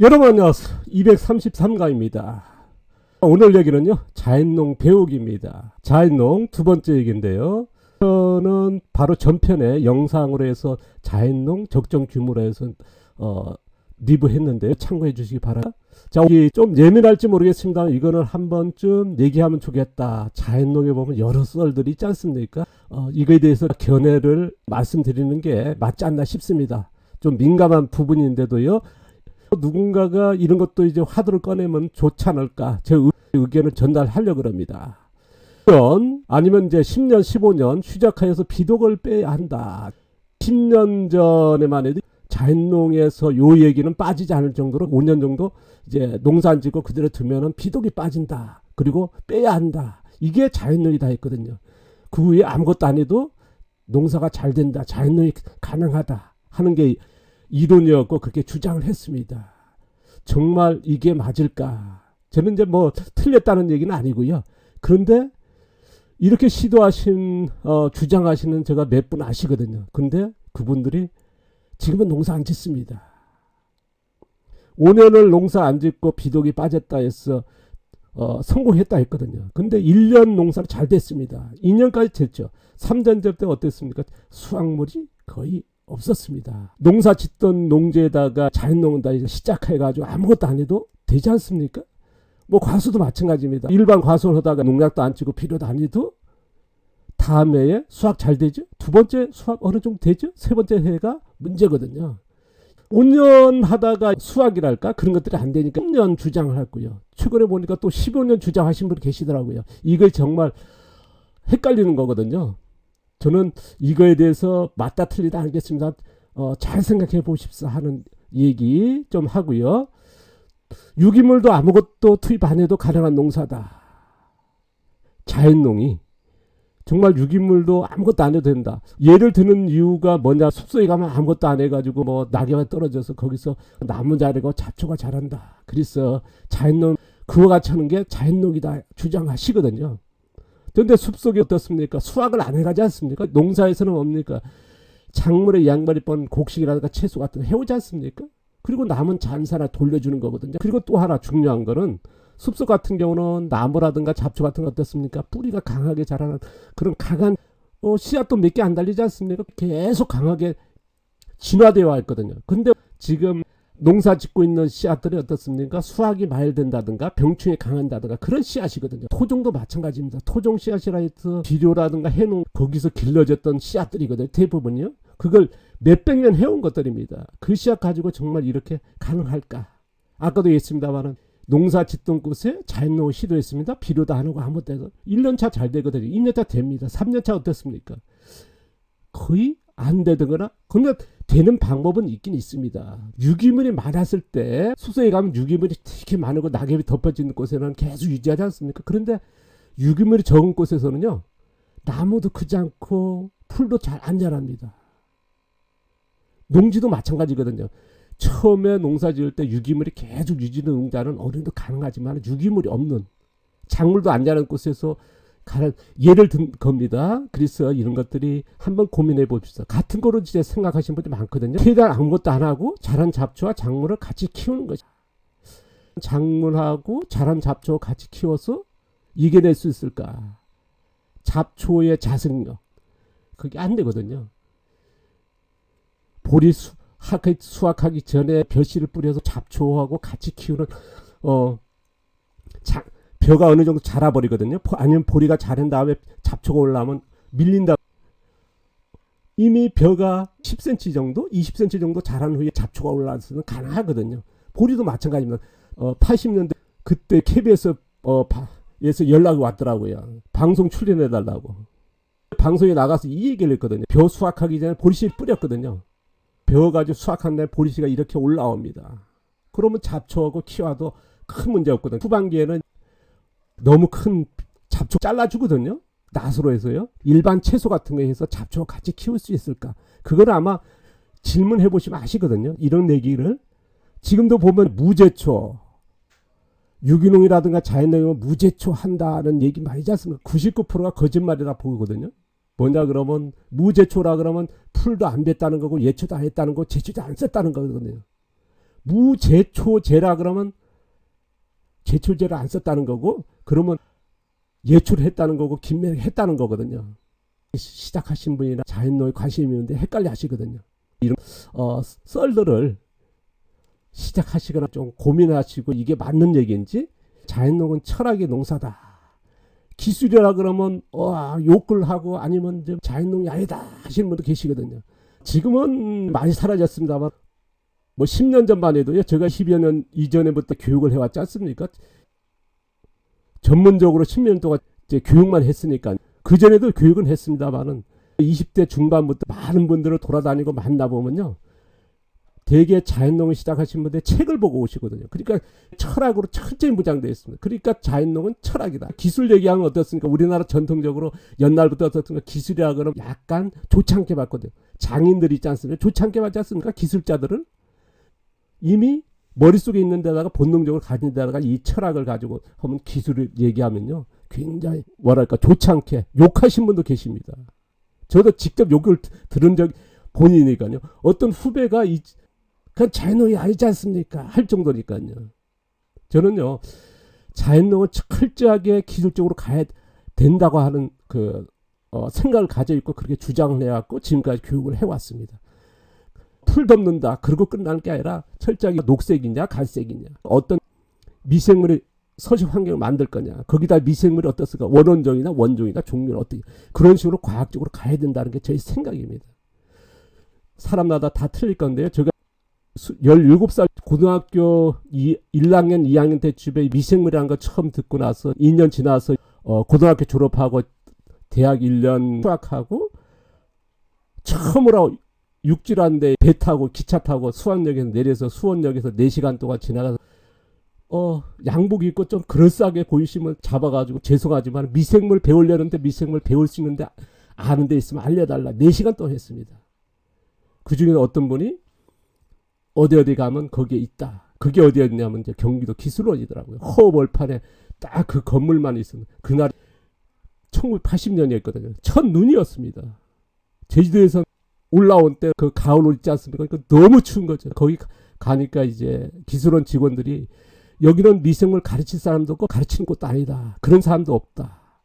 여러분 안녕하세요. 233강입니다. 오늘 얘기는요, 자연농 배우기입니다. 자연농 두 번째 얘기인데요. 저는 바로 전편에 영상으로 해서 자연농 적정 규모로 해서 리뷰했는데요. 참고해 주시기 바랍니다. 자, 여기 좀 예민할지 모르겠습니다. 이거는 한 번쯤 얘기하면 좋겠다. 자연농에 보면 여러 썰들이 있지 않습니까? 이거에 대해서 견해를 말씀드리는 게 맞지 않나 싶습니다. 좀 민감한 부분인데도요. 누군가가 이런 것도 이제 화두를 꺼내면 좋지 않을까, 제 의견을 전달하려고 합니다. 아니면 이제 10년 15년 휴작하여서 비독을 빼야 한다. 10년 전에만 해도 자연농에서 요 얘기는 빠지지 않을 정도로 5년 정도 이제 농사 안 짓고 그대로 두면은 비독이 빠진다. 그리고 빼야 한다. 이게 자연농이다 했거든요. 그 후에 아무것도 안 해도 농사가 잘 된다. 자연농이 가능하다 하는 게 이론이었고 그렇게 주장을 했습니다. 정말 이게 맞을까? 저는 이제 뭐 틀렸다는 얘기는 아니고요. 그런데 이렇게 시도하신 주장하시는 제가 몇 분 아시거든요. 근데 그분들이 지금은 농사 안 짓습니다. 5년을 농사 안 짓고 비독이 빠졌다 해서 성공했다 했거든요. 근데 1년 농사는 잘 됐습니다. 2년까지 됐죠. 3전접 때 어땠습니까? 수확물이 거의 없었습니다. 농사 짓던 농지에다가 자연농은 다 시작해가지고 아무것도 안 해도 되지 않습니까? 뭐 과수도 마찬가지입니다. 일반 과수를 하다가 농약도 안 치고 비료도 안 해도 다음 해에 수확 잘 되죠? 두 번째 수확 어느 정도 되죠? 세 번째 해가 문제거든요. 5년 하다가 수확이랄까? 그런 것들이 안 되니까 10년 주장을 했고요. 최근에 보니까 또 15년 주장하신 분이 계시더라고요. 이걸 정말 헷갈리는 거거든요. 저는 이거에 대해서 맞다 틀리다 알겠습니다. 잘 생각해 보십사 하는 얘기 좀 하고요. 유기물도 아무것도 투입 안 해도 가능한 농사다. 자연농이 정말 유기물도 아무것도 안 해도 된다. 예를 드는 이유가 뭐냐? 숲속에 가면 아무것도 안 해가지고 뭐 낙엽이 떨어져서 거기서 나무 자라고 잡초가 자란다. 그래서 자연농 그와 같이 하는 게 자연농이다 주장하시거든요. 그런데 숲속이 어떻습니까? 수확을 안 해가지 않습니까? 농사에서는 뭡니까? 작물의 양말이 뻔 곡식이라든가 채소 같은 거 해오지 않습니까? 그리고 남은 잔사나 돌려주는 거거든요. 그리고 또 하나 중요한 거는 숲속 같은 경우는 나무라든가 잡초 같은 거 어떻습니까? 뿌리가 강하게 자라는 그런 강한 씨앗도 몇 개 안 달리지 않습니까? 계속 강하게 진화되어 있거든요. 근데 지금 농사 짓고 있는 씨앗들이 어떻습니까? 수확이 말된다든가 병충해 강한다든가 그런 씨앗이거든요. 토종도 마찬가지입니다. 토종 씨앗이라 해서 비료라든가 해놓은 거기서 길러졌던 씨앗들이거든요. 대부분이요. 그걸 몇백 년 해온 것들입니다. 그 씨앗 가지고 정말 이렇게 가능할까? 아까도 얘기했습니다만은 농사 짓던 곳에 자연농을 시도했습니다. 비료도 안 하고 아무것도 해서 1년차 잘 되거든요. 2년차 됩니다. 3년차 어떻습니까? 거의 안 되거나 근데 되는 방법은 있긴 있습니다. 유기물이 많았을 때 숲속에 가면 유기물이 되게 많고 낙엽이 덮어지는 곳에는 계속 유지하지 않습니까? 그런데 유기물이 적은 곳에서는요. 나무도 크지 않고 풀도 잘 안 자랍니다. 농지도 마찬가지거든요. 처음에 농사 지을 때 유기물이 계속 유지되는 농자는 어느 정도 가능하지만 유기물이 없는 작물도 안 자라는 곳에서 예를 든 겁니다. 그래서 이런 것들이 한번 고민해 봅시다. 같은 거로 이제 생각하시는 분들이 많거든요. 최대한 아무것도 안 하고 자란 잡초와 작물을 같이 키우는 거죠. 작물하고 자란 잡초 같이 키워서 이겨낼 수 있을까? 잡초의 자생력 그게 안 되거든요. 보리 수확하기 전에 벼씨를 뿌려서 잡초하고 같이 키우는 벼가 어느 정도 자라버리거든요. 아니면 보리가 자란 다음에 잡초가 올라오면 밀린다. 이미 벼가 10cm 정도, 20cm 정도 자란 후에 잡초가 올라와서는 가능하거든요. 보리도 마찬가지입니다. 80년대 그때 KBS 에서 연락이 왔더라고요. 방송 출연해달라고. 방송에 나가서 이 얘기를 했거든요. 벼 수확하기 전에 보리씨를 뿌렸거든요. 벼 가지고 수확한 다음에 보리씨가 이렇게 올라옵니다. 그러면 잡초하고 키워도 큰 문제 없거든요. 후반기에는 너무 큰 잡초 잘라주거든요. 낫으로 해서요. 일반 채소 같은 거 해서 잡초 같이 키울 수 있을까? 그걸 아마 질문해 보시면 아시거든요. 이런 얘기를. 지금도 보면 무제초, 유기농이라든가 자연농이면 무제초 한다는 얘기 많이 하지 않습니까? 99%가 거짓말이라 보거든요. 뭐냐 그러면 무제초라 그러면 풀도 안 뱄다는 거고 예초도 안 했다는 거고 제초도 안 썼다는 거거든요. 무제초제라 그러면 제초제를 안 썼다는 거고, 그러면 예초를 했다는 거고 김매를 했다는 거거든요. 시작하신 분이나 자연농에 관심이 있는데 헷갈려 하시거든요. 이런 썰들을 시작하시거나 좀 고민하시고 이게 맞는 얘기인지, 자연농은 철학의 농사다, 기술이라 그러면 욕을 하고 아니면 자연농이 아니다 하시는 분도 계시거든요. 지금은 많이 사라졌습니다만 뭐 10년 전만 해도요, 제가 10여 년 이전에부터 교육을 해왔지 않습니까? 전문적으로 10년 동안 이제 교육만 했으니까, 그전에도 교육은 했습니다만은 20대 중반부터 많은 분들을 돌아다니고 만나보면요, 대개 자연농을 시작하신 분들 책을 보고 오시거든요. 그러니까 철학으로 철저히 무장되어 있습니다. 그러니까 자연농은 철학이다. 기술 얘기하면 어떻습니까? 우리나라 전통적으로 옛날부터 어떻습니까? 기술이라 그러면 약간 좋지 않게 봤거든요. 장인들이 있지 않습니까? 좋지 않게 봤지 않습니까? 기술자들은 이미 머릿속에 있는 데다가 본능적으로 가진 데다가 이 철학을 가지고 하면 기술을 얘기하면요, 굉장히 뭐랄까 좋지 않게 욕하신 분도 계십니다. 저도 직접 욕을 들은 적 본인이니까요. 어떤 후배가 그냥 자연농이 아니지 않습니까? 할 정도니까요. 저는요, 자연농은 철저하게 기술적으로 가야 된다고 하는 생각을 가져 있고 그렇게 주장을 해왔고 지금까지 교육을 해왔습니다. 풀 덮는다 그러고 끝나는 게 아니라 철저하게 녹색이냐 갈색이냐, 어떤 미생물의 서식 환경을 만들 거냐, 거기다 미생물이 어떻습니까? 원원종이나 원종이나 종류는 어떻게, 그런 식으로 과학적으로 가야 된다는 게 저희 생각입니다. 사람마다 다 틀릴 건데요. 제가 17살 고등학교 1학년 2학년 때쯤에 미생물이라는 거 처음 듣고 나서 2년 지나서 고등학교 졸업하고 대학 1년 휴학하고 처음으로 육지라는데 배 타고 기차 타고 수원역에서 내려서 수원역에서 4시간 동안 지나가서 양복 입고 좀 그럴싸하게 보이시면 잡아가지고 죄송하지만 미생물 배우려는데 미생물 배울 수 있는데 아는 데 있으면 알려달라 4시간 동안 했습니다. 그 중에 어떤 분이 어디 가면 거기에 있다. 그게 어디였냐면 이제 경기도 기술원이더라고요. 허벌판에 딱 그 건물만 있으면, 그날 1980년이었거든요. 첫 눈이었습니다. 제주도에서 올라온 때 그 가을옷 있지 않습니까? 그러니까 너무 추운 거죠. 거기 가니까 이제 기술원 직원들이 여기는 미생물 가르칠 사람도 없고 가르치는 곳도 아니다. 그런 사람도 없다.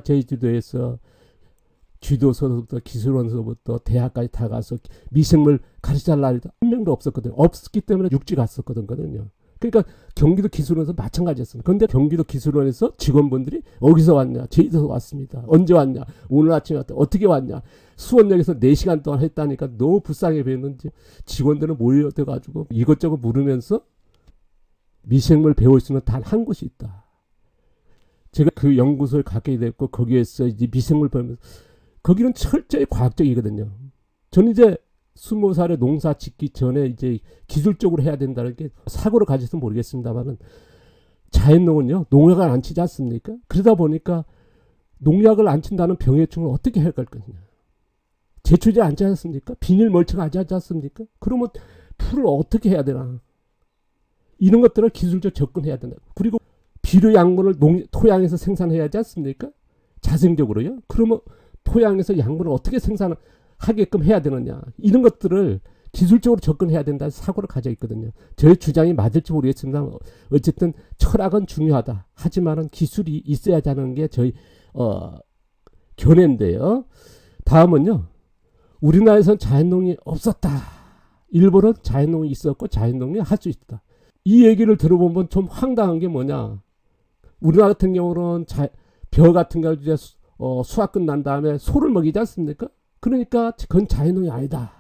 제주도에서 쥐도서부터 기술원서부터 대학까지 다 가서 미생물 가르쳐달라 해도 한 명도 없었거든요. 없었기 때문에 육지 갔었거든요. 그러니까 경기도 기술원에서 마찬가지였습니다. 그런데 경기도 기술원에서 직원분들이 어디서 왔냐? 제주도에서 왔습니다. 언제 왔냐? 오늘 아침에 왔다. 어떻게 왔냐? 수원역에서 4시간 동안 했다니까 너무 불쌍해 보였는지 직원들은 모여가지고 이것저것 물으면서 미생물 배울 수 있는 단 한 곳이 있다. 제가 그 연구소에 가게 됐고 거기에서 이제 미생물 배우면서, 거기는 철저히 과학적이거든요. 저는 이제 20살에 농사 짓기 전에 이제 기술적으로 해야 된다는 게 사고를 가져서 모르겠습니다만은, 자연농은요, 농약을 안 치지 않습니까? 그러다 보니까 농약을 안 친다는 병해충을 어떻게 해결할 거냐. 제초제 안 짜지 않습니까? 비닐 멀칭 안 하지 않습니까? 그러면 풀을 어떻게 해야 되나. 이런 것들을 기술적으로 접근해야 된다. 그리고 비료 양분을 토양에서 생산해야 하지 않습니까? 자생적으로요. 그러면 토양에서 양분을 어떻게 생산하게끔 해야 되느냐. 이런 것들을 기술적으로 접근해야 된다는 사고를 가져 있거든요. 저의 주장이 맞을지 모르겠습니다. 어쨌든 철학은 중요하다. 하지만은 기술이 있어야 하는 게 저희 견해인데요. 다음은요. 우리나라에선 자연농이 없었다. 일본은 자연농이 있었고 자연농이 할 수 있다. 이 얘기를 들어보면 좀 황당한 게 뭐냐. 우리나라 같은 경우는 벼 같은 걸 이제 수확 끝난 다음에 소를 먹이지 않습니까? 그러니까 그건 자연농이 아니다.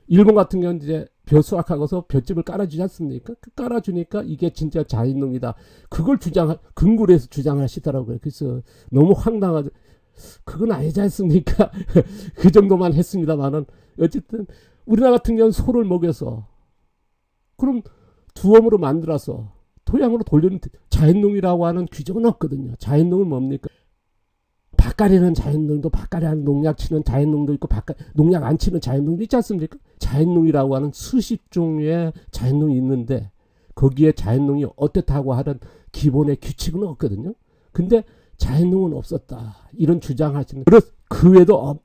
일본 같은 경우는 이제 벼 수확하고서 벼집을 깔아주지 않습니까? 깔아주니까 이게 진짜 자연농이다. 그걸 근거로 해서 주장하시더라고요. 그래서 너무 황당하죠. 그건 아니지 않습니까? 그 정도만 했습니다만은, 어쨌든 우리나라 같은 경우는 소를 먹여서 그럼 두엄으로 만들어서 토양으로 돌리는 자연농이라고 하는 규정은 없거든요. 자연농은 뭡니까? 바깥에는 자연농도, 바깥에 하는 농약 치는 자연농도 있고, 농약 안 치는 자연농도 있지 않습니까? 자연농이라고 하는 수십 종류의 자연농이 있는데 거기에 자연농이 어떻다고 하는 기본의 규칙은 없거든요. 근데 자연농은 없었다. 이런 주장하시는, 그 외에도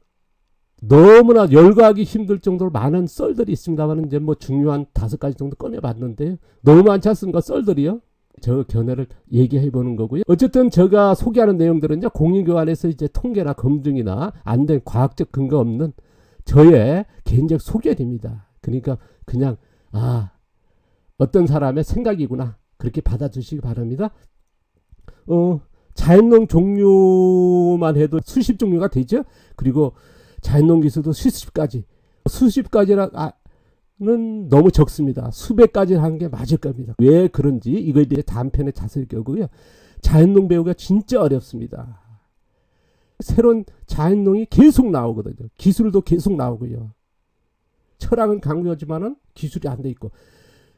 너무나 열거하기 힘들 정도로 많은 썰들이 있습니다만 이제 뭐 중요한 5가지 정도 꺼내봤는데 너무 많지 않습니까? 썰들이요. 저 견해를 얘기해 보는 거고요. 어쨌든 제가 소개하는 내용들은 이제 공인기관에서 이제 통계나 검증이나 안 된 과학적 근거 없는 저의 개인적 소견입니다. 그러니까 그냥 어떤 사람의 생각이구나 그렇게 받아주시기 바랍니다. 자연농 종류만 해도 수십 종류가 되죠. 그리고 자연농 기술도 수십 가지는 너무 적습니다. 수백 가지 하는 게 맞을 겁니다. 왜 그런지 이거에 대해 다음 편에 자세히 겨고요. 자연농 배우기가 진짜 어렵습니다. 새로운 자연농이 계속 나오거든요. 기술도 계속 나오고요. 철학은 강조하지만은 기술이 안 돼 있고,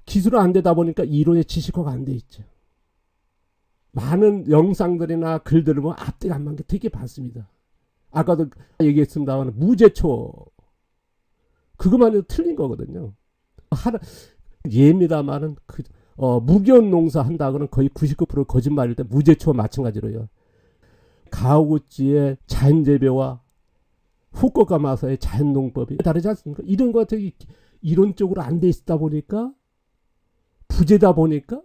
기술이 안 되다 보니까 이론의 지식화가 안 돼 있죠. 많은 영상들이나 글들을 보면 앞뒤가 안 맞는 게 되게 많습니다. 아까도 얘기했습니다만 무제초 그것만 해도 틀린 거거든요. 예입니다만은 무기온 농사 한다고는 거의 99% 거짓말일 때 무제초와 마찬가지로요. 가오구찌의 자연재배와 후쿠오카마사의 자연농법이 다르지 않습니까? 이런 거 되게 이론적으로 안 돼 있다 보니까 부재다 보니까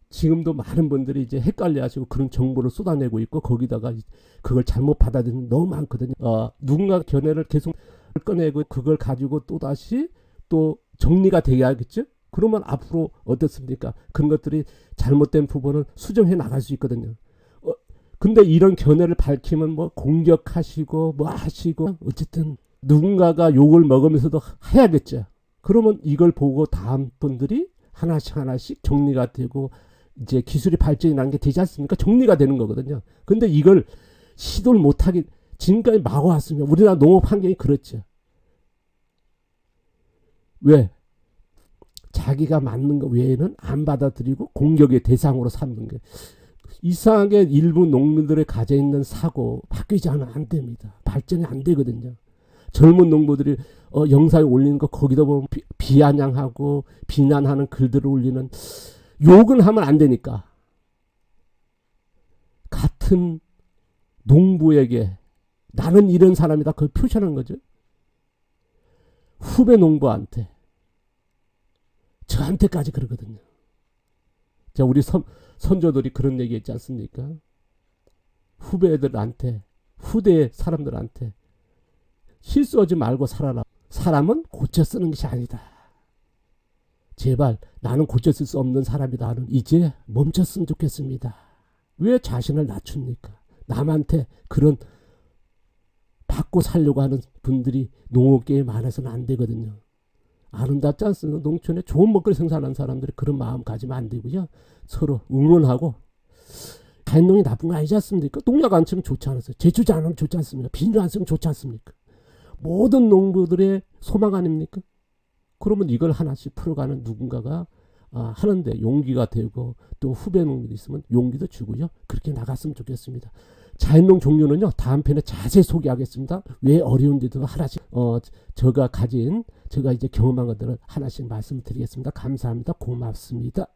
지금도 많은 분들이 이제 헷갈려하시고 그런 정보를 쏟아내고 있고 거기다가 그걸 잘못 받아들이는 너무 많거든요. 누군가 견해를 계속 꺼내고 그걸 가지고 또다시 또 정리가 돼야겠죠. 그러면 앞으로 어떻습니까? 그런 것들이 잘못된 부분을 수정해 나갈 수 있거든요. 근데 이런 견해를 밝히면 뭐 공격하시고 뭐 하시고 어쨌든 누군가가 욕을 먹으면서도 해야겠죠. 그러면 이걸 보고 다음 분들이 하나씩 정리가 되고 이제 기술이 발전이 난 게 되지 않습니까? 정리가 되는 거거든요. 근데 이걸 시도를 못하게 지금까지 막아왔습니다. 우리나라 농업 환경이 그렇죠. 왜? 자기가 맞는 거 외에는 안 받아들이고 공격의 대상으로 삼는 게 이상하게 일부 농민들의 가져 있는 사고 바뀌지 않으면 안 됩니다. 발전이 안 되거든요. 젊은 농부들이 영상에 올리는 거 거기다 보면 비아냥하고 비난하는 글들을 올리는 욕은 하면 안 되니까 같은 농부에게 나는 이런 사람이다 그걸 표시하는 거죠. 후배 농부한테 저한테까지 그러거든요. 자, 우리 선조들이 그런 얘기 했지 않습니까? 후배들한테 후대 사람들한테 실수하지 말고 살아라. 사람은 고쳐 쓰는 것이 아니다. 제발 나는 고쳐 쓸 수 없는 사람이다는 이제 멈췄으면 좋겠습니다. 왜 자신을 낮춥니까? 남한테 그런 받고 살려고 하는 분들이 농업계에 많아서는 안 되거든요. 아름답지 않습니까? 농촌에 좋은 먹거리 생산하는 사람들이 그런 마음 가지면 안 되고요. 서로 응원하고 자연농이 나쁜 거 아니지 않습니까? 농약 안 치면 좋지 않았어요. 제초제 안 하면 좋지 않습니까? 비료 안 쓰면 좋지 않습니까? 모든 농부들의 소망 아닙니까? 그러면 이걸 하나씩 풀어가는 누군가가 하는데 용기가 되고 또 후배 농민이 있으면 용기도 주고요. 그렇게 나갔으면 좋겠습니다. 자연농 종류는요. 다음 편에 자세히 소개하겠습니다. 왜 어려운지도 하나씩 제가 이제 경험한 것들을 하나씩 말씀드리겠습니다. 감사합니다. 고맙습니다.